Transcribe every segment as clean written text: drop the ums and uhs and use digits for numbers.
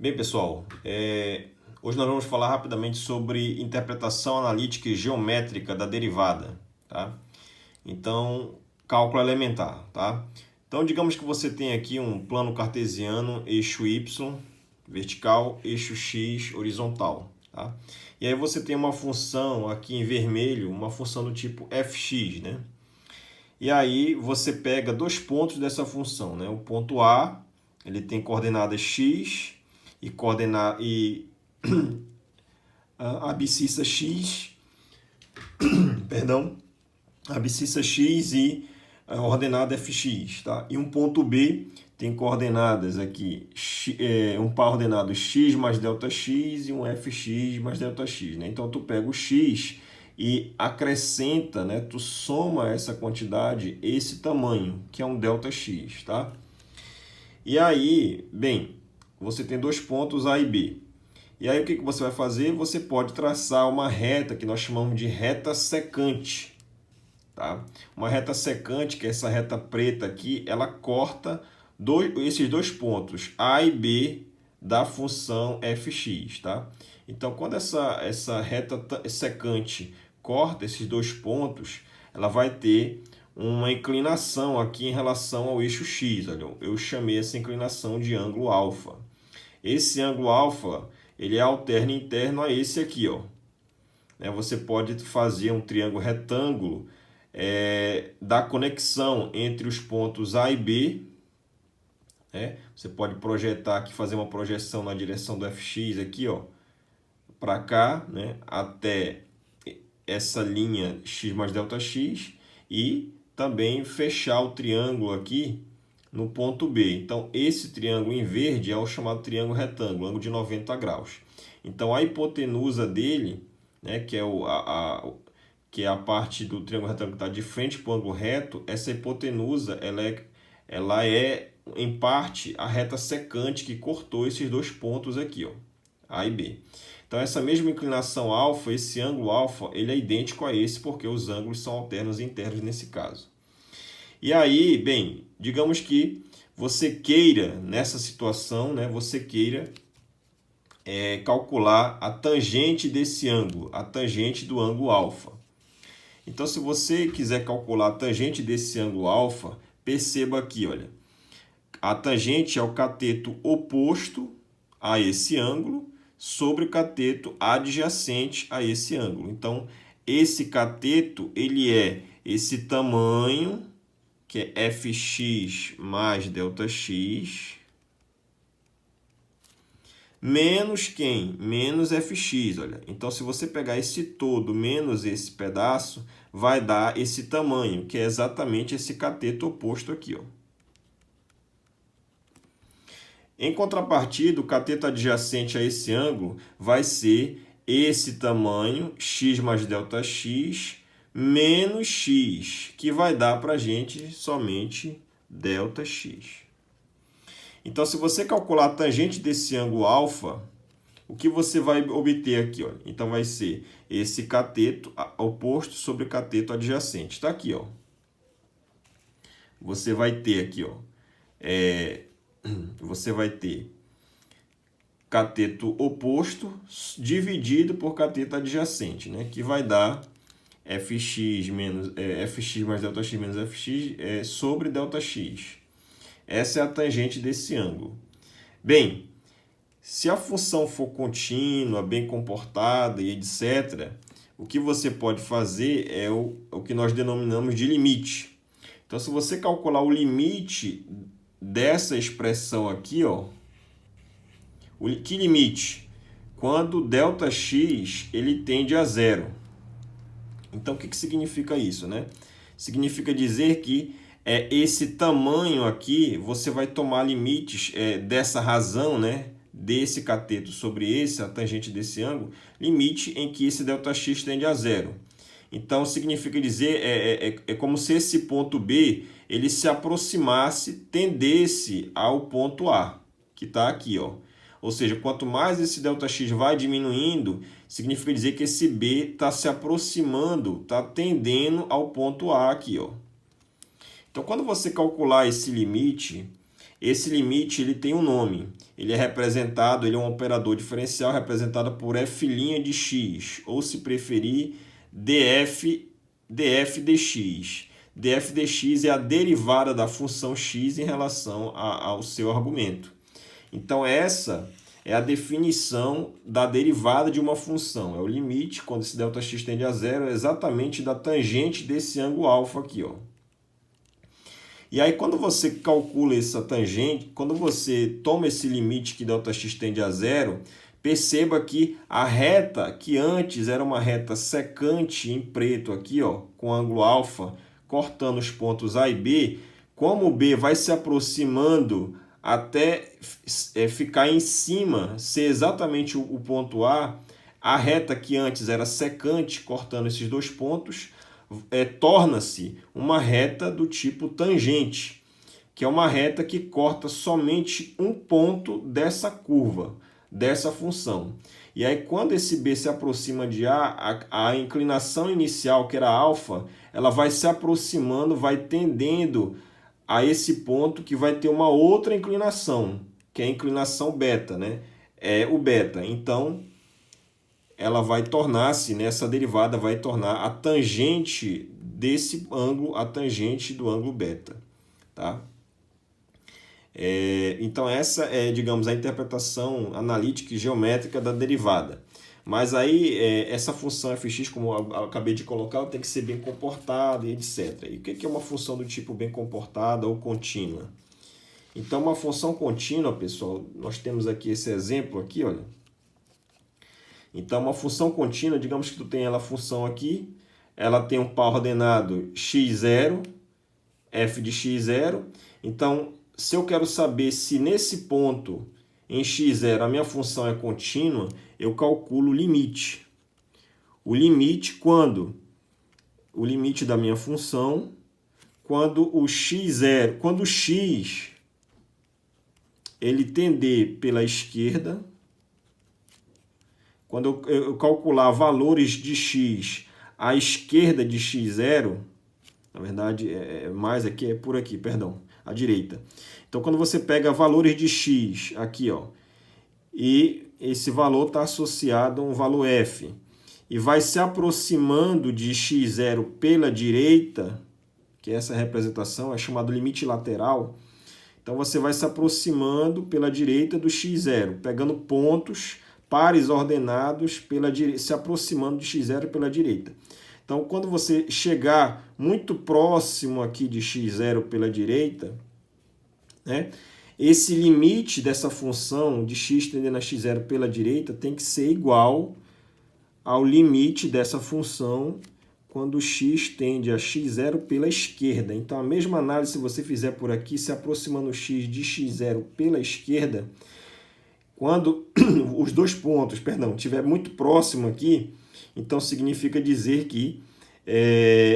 Bem, pessoal, hoje nós vamos falar rapidamente sobre interpretação analítica e geométrica da derivada, tá? Então, cálculo elementar, tá? Então, digamos que você tem aqui um plano cartesiano, eixo y vertical, eixo x horizontal, tá? E aí você tem uma função aqui em vermelho, uma função do tipo fx, né? E aí você pega dois pontos dessa função, né? O ponto A, ele tem coordenadas x e a abscissa x, perdão, a abscissa x e a ordenada fx, tá? E um ponto B tem coordenadas aqui, um par ordenado x mais delta x e um fx mais delta x, né? Então tu pega o x e acrescenta, né? Tu soma essa quantidade, esse tamanho, que é um delta x, tá? E aí, bem, você tem dois pontos A e B. E aí o que você vai fazer? Você pode traçar uma reta que nós chamamos de reta secante. Tá? Uma reta secante, que é essa reta preta aqui, ela corta esses dois pontos, A e B, da função fx. Tá? Então, quando essa reta secante corta esses dois pontos, ela vai ter uma inclinação aqui em relação ao eixo x. Olha, eu chamei essa inclinação de ângulo alfa. Esse ângulo alfa, ele é alterno interno a esse aqui, ó. Você pode fazer um triângulo retângulo da conexão entre os pontos A e B. Você pode projetar aqui, fazer uma projeção na direção do fx aqui, ó, para cá, né, até essa linha x mais delta x e também fechar o triângulo aqui no ponto B. Então, esse triângulo em verde é o chamado triângulo retângulo, ângulo de 90 graus. Então, a hipotenusa dele, né, que é a parte do triângulo retângulo que está de frente para o ângulo reto, essa hipotenusa ela é, em parte, a reta secante que cortou esses dois pontos aqui, ó, A e B. Então, essa mesma inclinação alfa, esse ângulo alfa, ele é idêntico a esse, porque os ângulos são alternos e internos nesse caso. E aí, bem, digamos que você queira, nessa situação, né, você queira calcular a tangente desse ângulo, a tangente do ângulo alfa. Então, se você quiser calcular a tangente desse ângulo alfa, perceba aqui, olha, a tangente é o cateto oposto a esse ângulo sobre o cateto adjacente a esse ângulo. Então, esse cateto, ele é esse tamanho, que é fx mais delta x, menos quem? Menos fx, olha. Então, se você pegar esse todo menos esse pedaço, vai dar esse tamanho, que é exatamente esse cateto oposto aqui, ó. Em contrapartida, o cateto adjacente a esse ângulo vai ser esse tamanho, x mais delta x, menos x, que vai dar para a gente somente delta x. Então, se você calcular a tangente desse ângulo alfa, o que você vai obter aqui? Ó? Então, vai ser esse cateto oposto sobre o cateto adjacente. Está aqui, ó. Você vai ter aqui, ó, você vai ter cateto oposto dividido por cateto adjacente, né? Que vai dar fx mais delta x menos fx sobre delta x. Essa é a tangente desse ângulo. Bem, se a função for contínua, bem comportada e etc., o que você pode fazer é o que nós denominamos de limite. Então, se você calcular o limite dessa expressão aqui, ó, que limite? Quando ΔX ele tende a zero. Então, o que significa isso, né? Significa dizer que esse tamanho aqui, você vai tomar limites dessa razão, né? Desse cateto sobre esse, a tangente desse ângulo, limite em que esse ΔX tende a zero. Então, significa dizer, é como se esse ponto B ele se aproximasse, tendesse ao ponto A, que está aqui, ó. Ou seja, quanto mais esse ΔX vai diminuindo, significa dizer que esse B está se aproximando, está tendendo ao ponto A aqui, ó. Então, quando você calcular esse limite, esse limite ele tem um nome. Ele é representado, ele é um operador diferencial representado por f' de x, ou se preferir, df dx. df dx é a derivada da função x em relação ao seu argumento. Então, essa é a definição da derivada de uma função. É o limite, quando esse ΔX tende a zero, é exatamente da tangente desse ângulo alfa aqui, ó. E aí, quando você calcula essa tangente, quando você toma esse limite que ΔX tende a zero, perceba que a reta, que antes era uma reta secante em preto aqui, ó, com ângulo alfa, cortando os pontos A e B, como o B vai se aproximando até ficar em cima, ser exatamente o ponto A reta que antes era secante, cortando esses dois pontos, torna-se uma reta do tipo tangente, que é uma reta que corta somente um ponto dessa curva, dessa função. E aí, quando esse B se aproxima de a inclinação inicial, que era alfa, ela vai se aproximando, vai tendendo a esse ponto que vai ter uma outra inclinação, que é a inclinação beta, né? É o beta. Então, ela vai tornar-se, nessa derivada, vai tornar a tangente desse ângulo, a tangente do ângulo beta, tá? Então, essa é, digamos, a interpretação analítica e geométrica da derivada. Mas aí, essa função fx, como eu acabei de colocar, ela tem que ser bem comportada e etc. E o que é uma função do tipo bem comportada ou contínua? Então, uma função contínua, pessoal, nós temos aqui esse exemplo aqui, olha. Então, uma função contínua, digamos que tu tem ela função aqui, ela tem um par ordenado x0, f de x0. Então, se eu quero saber se nesse ponto, em x0, a minha função é contínua, eu calculo o limite. O limite quando? O limite da minha função, quando o x0, quando o x ele tender pela esquerda, quando eu calcular valores de x à esquerda de x0, na verdade, mais aqui, é por aqui, perdão, à direita. Então, quando você pega valores de x aqui, ó, e esse valor está associado a um valor f, e vai se aproximando de x0 pela direita, que essa representação é chamado limite lateral. Então, você vai se aproximando pela direita do x0, pegando pontos pares ordenados se aproximando de x0 pela direita. Então, quando você chegar muito próximo aqui de x0 pela direita, né, esse limite dessa função de x tendendo a x0 pela direita tem que ser igual ao limite dessa função quando x tende a x0 pela esquerda. Então, a mesma análise, se você fizer por aqui, se aproximando o x de x0 pela esquerda, quando os dois pontos, estiver muito próximo aqui, então significa dizer que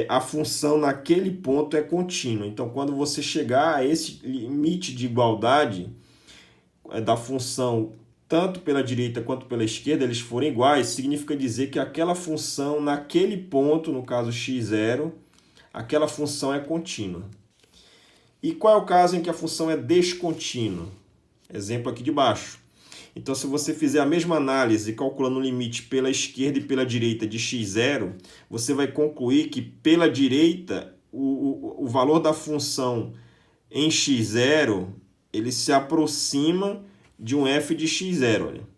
a função naquele ponto é contínua. Então, quando você chegar a esse limite de igualdade da função, tanto pela direita quanto pela esquerda, eles forem iguais, significa dizer que aquela função naquele ponto, no caso x0, aquela função é contínua. E qual é o caso em que a função é descontínua? Exemplo aqui de baixo. Então, se você fizer a mesma análise calculando o limite pela esquerda e pela direita de x0, você vai concluir que pela direita o valor da função em x0 ele se aproxima de um f de x0. Olha.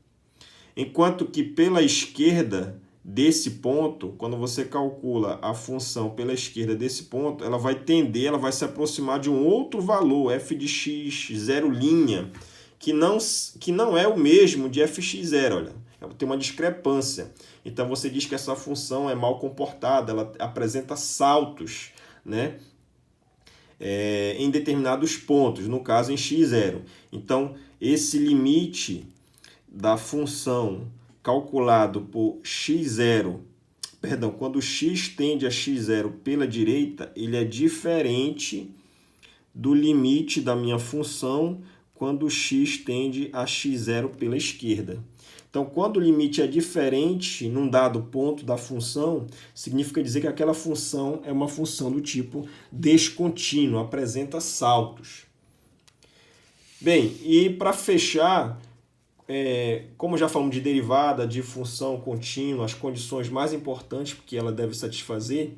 Enquanto que pela esquerda desse ponto, quando você calcula a função pela esquerda desse ponto, ela vai se aproximar de um outro valor, f de x0', que não é o mesmo de fx0, olha, tem uma discrepância. Então, você diz que essa função é mal comportada, ela apresenta saltos, né, em determinados pontos, no caso em x0. Então, esse limite da função calculado por x0, quando x tende a x0 pela direita, ele é diferente do limite da minha função quando x tende a x0 pela esquerda. Então, quando o limite é diferente num dado ponto da função, significa dizer que aquela função é uma função do tipo descontínuo, apresenta saltos. Bem, e para fechar, como já falamos de derivada, de função contínua, as condições mais importantes que ela deve satisfazer,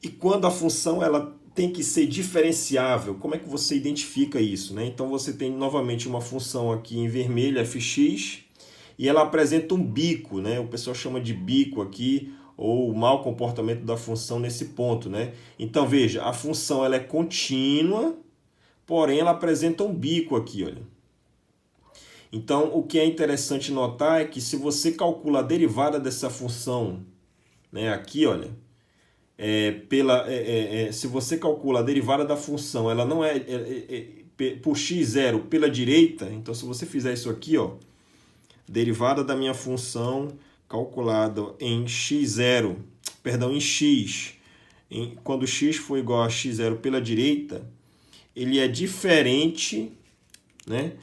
e quando a função ela tem que ser diferenciável, como é que você identifica isso, né? Então você tem novamente uma função aqui em vermelho, fx, e ela apresenta um bico, né? O pessoal chama de bico aqui, ou mau comportamento da função nesse ponto, né? Então veja, a função ela é contínua, porém ela apresenta um bico aqui, olha. Então o que é interessante notar é que se você calcula a derivada dessa função, né, aqui, olha, se você calcula a derivada da função, ela não por x0 pela direita, então se você fizer isso aqui, ó, derivada da minha função calculada em x0, perdão, em x, quando x for igual a x0 pela direita, ele é diferente, né,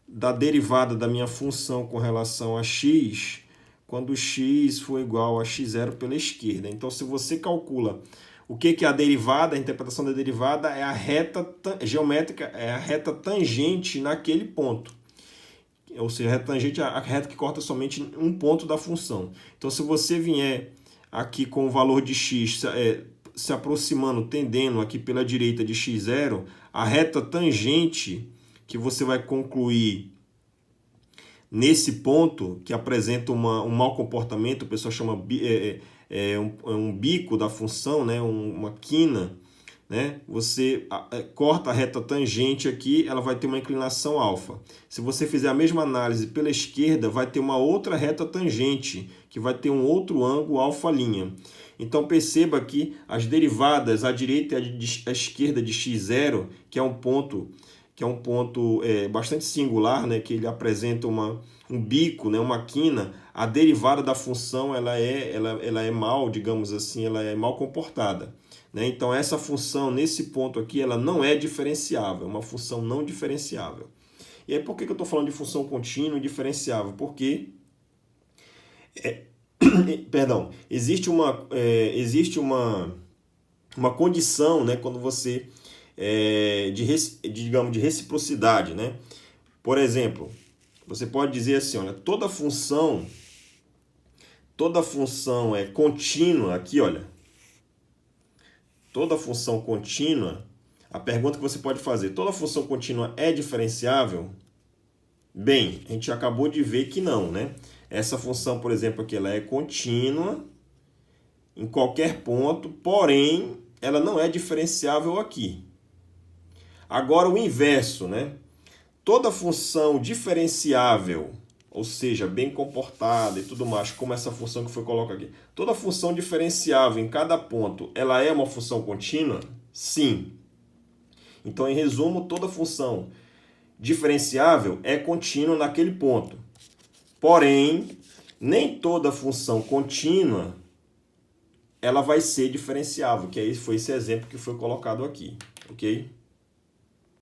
da derivada da minha função com relação a x, quando x for igual a x0 pela esquerda. Então, se você calcula o que é a derivada, a interpretação da derivada é a reta geométrica, é a reta tangente naquele ponto. Ou seja, a reta tangente é a reta que corta somente um ponto da função. Então, se você vier aqui com o valor de x se aproximando, tendendo aqui pela direita de x0, a reta tangente que você vai concluir nesse ponto, que apresenta um mau comportamento, o pessoal chama um bico da função, né? Uma quina, né? Você corta a reta tangente aqui, ela vai ter uma inclinação alfa. Se você fizer a mesma análise pela esquerda, vai ter uma outra reta tangente, que vai ter um outro ângulo alfa'. Então perceba que as derivadas à direita e à esquerda de x0, que é um ponto bastante singular, né, que ele apresenta um bico, né, uma quina, a derivada da função ela é mal, digamos assim, ela é mal comportada. Né? Então essa função, nesse ponto aqui, ela não é diferenciável, é uma função não diferenciável. E aí por que eu estou falando de função contínua e diferenciável? Porque perdão, existe uma condição, né, quando você digamos, de reciprocidade, né? Por exemplo, você pode dizer assim, olha, toda função é contínua, aqui, olha, toda função contínua, a pergunta que você pode fazer, toda função contínua é diferenciável? Bem, a gente acabou de ver que não, né? Essa função, por exemplo, aqui, ela é contínua em qualquer ponto, porém, ela não é diferenciável aqui. Agora, o inverso, né? Toda função diferenciável, ou seja, bem comportada e tudo mais, como essa função que foi colocada aqui, toda função diferenciável em cada ponto, ela é uma função contínua? Sim. Então, em resumo, toda função diferenciável é contínua naquele ponto. Porém, nem toda função contínua ela vai ser diferenciável, que aí foi esse exemplo que foi colocado aqui, ok?